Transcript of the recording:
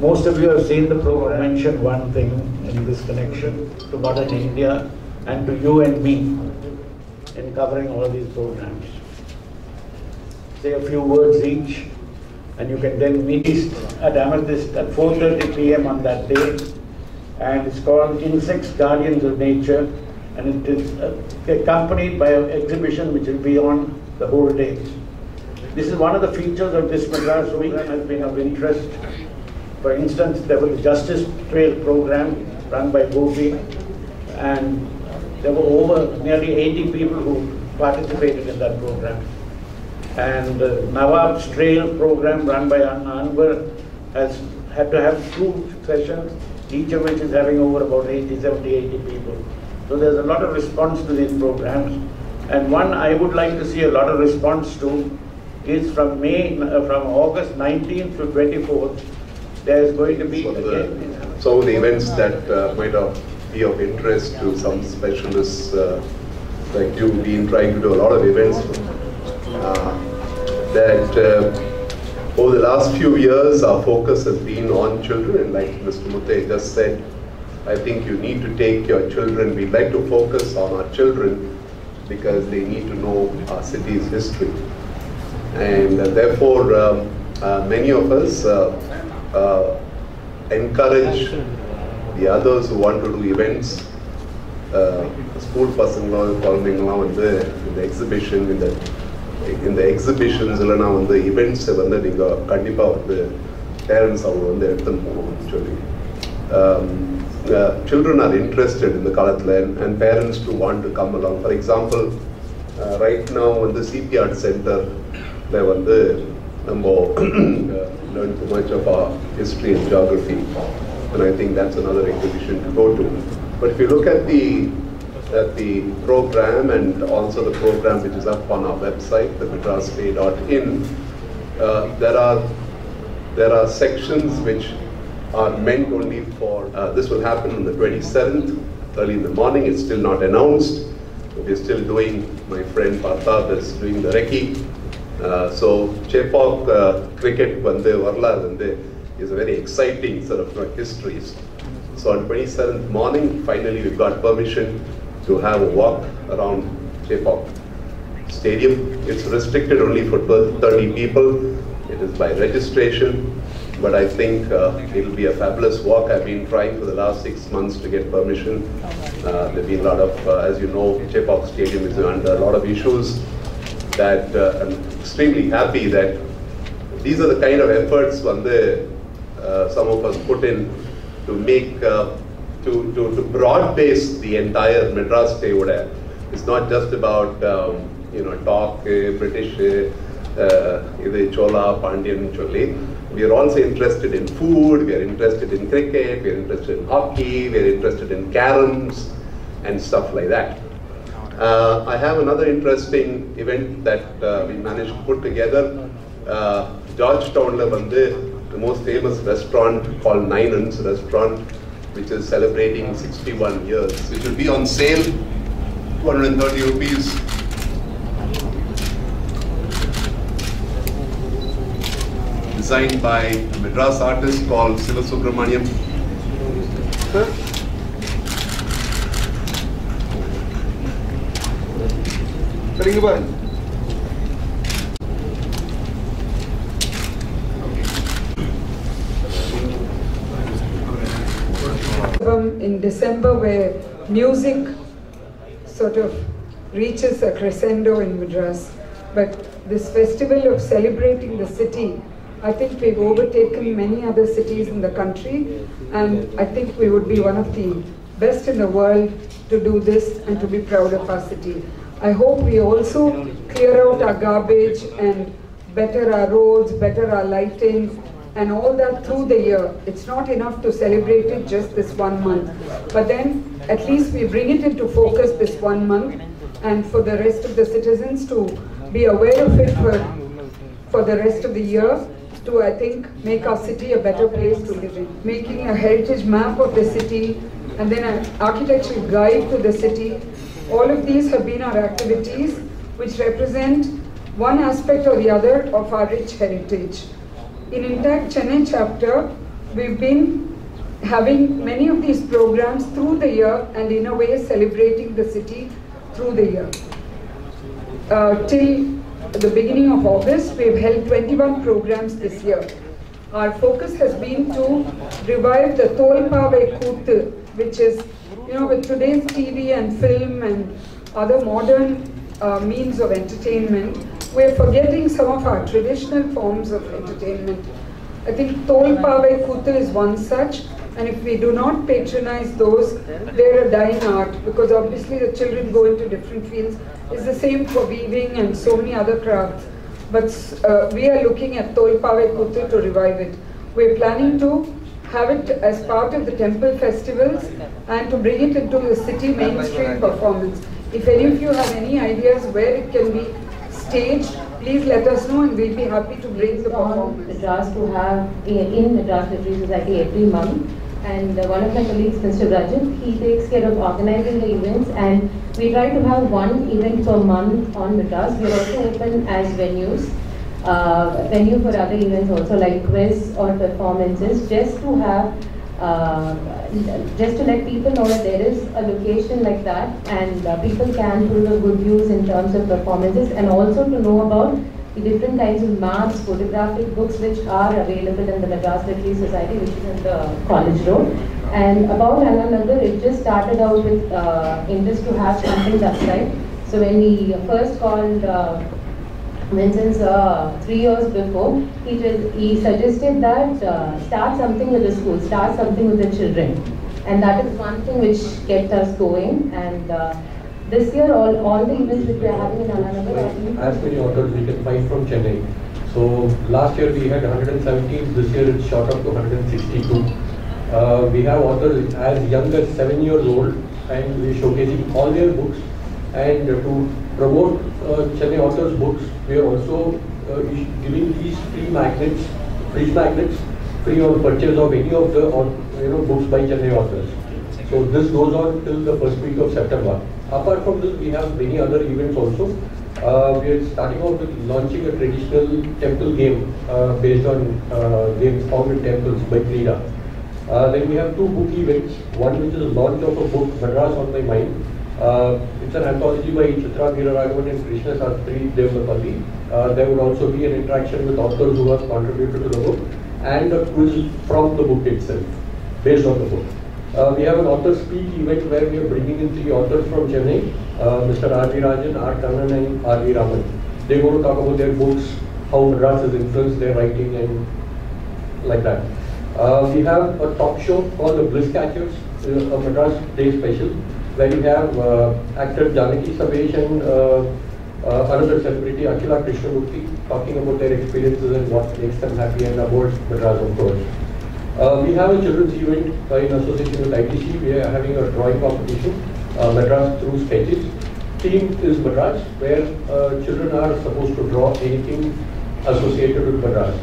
Most of you have seen the program. I mentioned one thing in this connection to modern India and to you and me in covering all these programs. Say a few words each, and you can then meet at Amethyst at 4:30 p.m. on that day. And it's called Insects Guardians of Nature, and it is accompanied by an exhibition which will be on the whole day. This is one of the features of this Madras week that has been of interest. For instance, there was a Justice Trail program run by Gopi, and there were over nearly 80 people who participated in that program. And the Nawab's Trail program run by Anwar has had to have 2 sessions, each of which is having over about 70, 80 people. So there's a lot of response to these programs. And one I would like to see a lot of response to is from August 19th to 24th. There's going to be some of the events that might be of interest to some specialists, like you've been trying to do a lot of events. Over the last few years, our focus has been on children, and like Mr. Mutte just said, I think you need to take your children. We'd like to focus on our children because they need to know our city's history. And therefore, many of us encourage the others who want to do events. School personnel in the exhibition, in the exhibitions, the events, the parents actually. Children are interested in the Kalatla, and parents too want to come along. For example, right now in the CP Art Center, they learn too much of our history and geography, and I think that's another exhibition to go to. But if you look at the program, and also the program which is up on our website, the madrasday.in, there are sections which are meant only for, this will happen on the 27th, early in the morning. It's still not announced. We're still doing, my friend Parthab is doing the recce. So Chepok cricket is a very exciting sort of history. So on 27th morning, finally we got permission to have a walk around Chepok Stadium. It's restricted only for 30 people. It is by registration. But I think it'll be a fabulous walk. I've been trying for the last 6 months to get permission. There've been a lot of, as you know, Chepok Stadium is under a lot of issues. That I'm extremely happy that these are the kind of efforts some of us put in to make, to broad base the entire Madras Day. It's not just about, talk, British, Chola, Pandyan, Chole. We are also interested in food, we are interested in cricket, we are interested in hockey, we are interested in caroms and stuff like that. I have another interesting event that we managed to put together. Georgetown, the most famous restaurant called Nine Ends Restaurant, which is celebrating 61 years. It will be on sale, 230 rupees. Designed by a Madras artist called Siva Subramaniam. In December, where music sort of reaches a crescendo in Madras, but this festival of celebrating the city, I think we've overtaken many other cities in the country, and I think we would be one of the best in the world to do this and to be proud of our city. I hope we also clear out our garbage and better our roads, better our lighting, and all that through the year. It's not enough to celebrate it just this 1 month, but then at least we bring it into focus this 1 month, and for the rest of the citizens to be aware of it for the rest of the year, to, I think, make our city a better place to live in. Making a heritage map of the city, and then an architectural guide to the city. All of these have been our activities which represent one aspect or the other of our rich heritage. In Intact Chennai chapter, we've been having many of these programs through the year and in a way celebrating the city through the year. Till the beginning of August, we've held 21 programs this year. Our focus has been to revive the Tolpave Kuttu, which is, with today's TV and film and other modern means of entertainment, we're forgetting some of our traditional forms of entertainment. I think Tolpave Kuttu is one such, and if we do not patronize those, they're a dying art, because obviously the children go into different fields. It's the same for weaving and so many other crafts. But we are looking at Tolpave Kuttu to revive it. We're planning to have it as part of the temple festivals and to bring it into the city mainstream performance. If any of you have any ideas where it can be staged, please let us know and we'll be happy to bring the performance. Madras to have in Madras Literary Society every month. And one of my colleagues, Mr. Rajan, he takes care of organizing the events, and we try to have one event per month on Madras. We are also open as venues, venue for other events also, like quiz or performances, just to have, just to let people know that there is a location like that, and people can do the good use in terms of performances, and also to know about the different kinds of maps, photographic books which are available in the Madras Literary Society, which is in the College Road. And about Ananagar, it just started out with interest to have something that's right. So when we first called Vincent's 3 years before, he suggested that start something with the school, start something with the children. And that is one thing which kept us going. And this year, all the events that we are having in Ananagar as many authors we can find from Chennai. So last year we had 117, this year it's shot up to 162. We have authors as young as 7 years old, and we're showcasing all their books. And to promote Chennai authors' books, we are also giving these free magnets, free on purchase of any of the books by Chennai authors. So this goes on till the first week of September. Apart from this, we have many other events also. We are starting off with launching a traditional temple game based on games found in temples by Krida. Then we have 2 book events. One which is a launch of a book, Madras on My Mind. It's an anthology by Chitra Veeraraghavan and Krishna Sastri Devlapalli. There would also be an interaction with authors who have contributed to the book, and a quiz from the book itself, based on the book. We have an author speak event where we are bringing in 3 authors from Chennai, Mr. R.V. Rajan, R. Kannan and R.V. Raman. They're going to talk about their books, how Madras has influenced their writing and like that. We have a talk show called The Bliss Catchers, a Madras Day special, where we have actor Janaki Savesh and another celebrity, Akhila Krishnamurthy, talking about their experiences and what makes them happy, and about Madras, of course. We have a children's event in association with ITC. We are having a drawing competition, Madras through sketches. Theme is Madras, where children are supposed to draw anything associated with Madras.